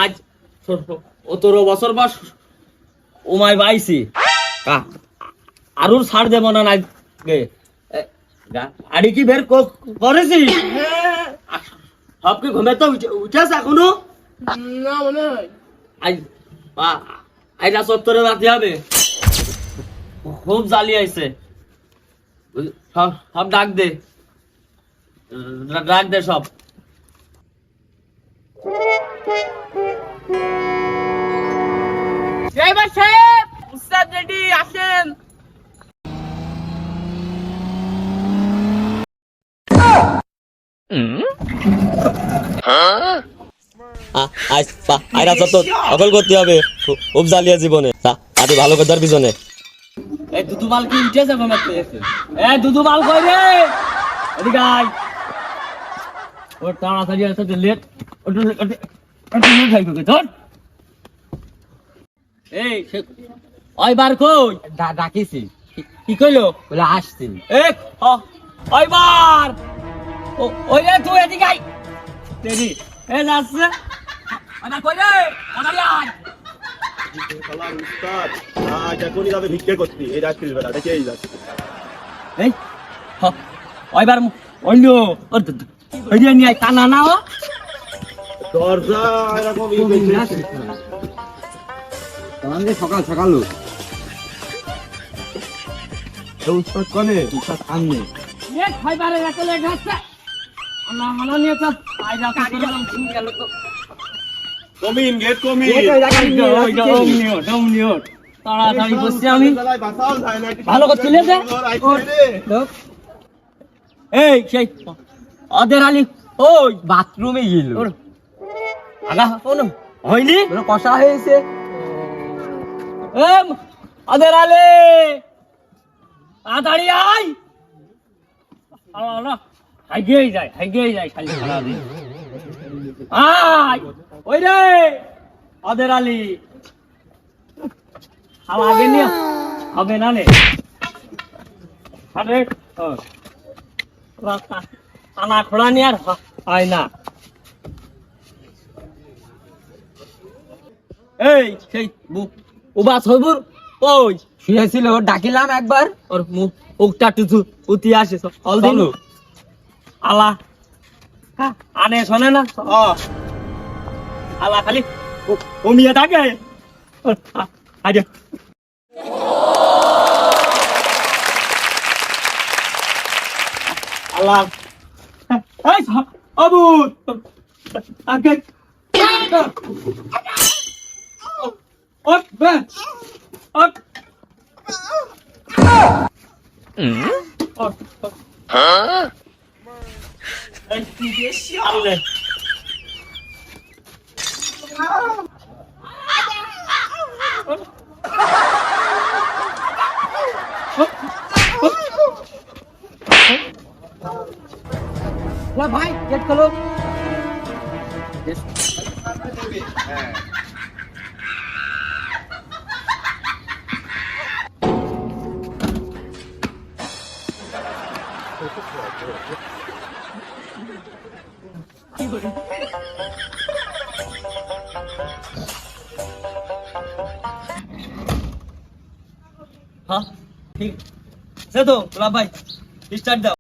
আজ 17 বছর বয়স ওমাই বাইছি আরুর ছাড় দেব না আজকে গাড়ি কি বের করেছিস? সব কি ঘুমে তো উঠেছ এখনো? না মনে হয়। আইলা চত্বরে রাতে হবে, খুব জ্বালি আইছে। সব ডাক দে সব। ড্রাইভার সাহেব, উস্তাদ রেডি, আসেন। আইরা চত্বর সকল করতে হবে, খুব জ্বালিয়া জীবনে। আরে ভালো কথার পিছনে এই দুদুমাল কি উঠেছে? দুদুমাল কই রে? এদিকে আয়। ওর তাড়াতাড়ি আসতে লেট। এই ওইবার কই ডাকিছি, কি কইলো? বলে আসছি। ওইবার ওই রে তুই এদিকে আয়। দেরি এ যাচ্ছে ওইবার কই রে? ওদারি আয়। উস্তাদ আজ এখনই যাবে ভিক্ষে করতে, এই রাত্রির বেলা দেখেই যাচ্ছে। এই ওইবার অন্য ওই যে নিয়ে কানা না ও দরজা এরকম সকাল সকাল উস্তাদ কনে উস্তাদ সামনে এ খাইবারে এত লেট হচ্ছে না মানা নিয়ে তো আইরা কাটি গেল তো কমিন গেট কমিন ডাউনিও তাড়াতাড়ি বসছি আমি ভালো করে চলে যা। এই সেই ওদের আলী ওই বাথরুমে গেল, আগা কোন হয়নি কষা হয়েছে। ওদের আলী তাড়াতাড়ি আয়। হাইগেই যায় খালি খারাপ আয়। ওই রে ওদের আলী আগে নিয়ে হবে না নে। আরে আনা খোড়া নিয়ে আর হয় না। এই সেই উবা সবুর ওই শুয়েছিল, ডাকিলাম একবার, ওর মুখটা টুটু উতি আসে অল দিন আলা আনে শোনে না। আলা খালি ঘুমিয়ে থাকে। আজ আল্লাহ এই আবু আগে ওপ ওপ এই কি আলে ভাই গেট খোলো। হ্যাঁ ঠিক আছে তো ভাই, স্টার্ট দাও।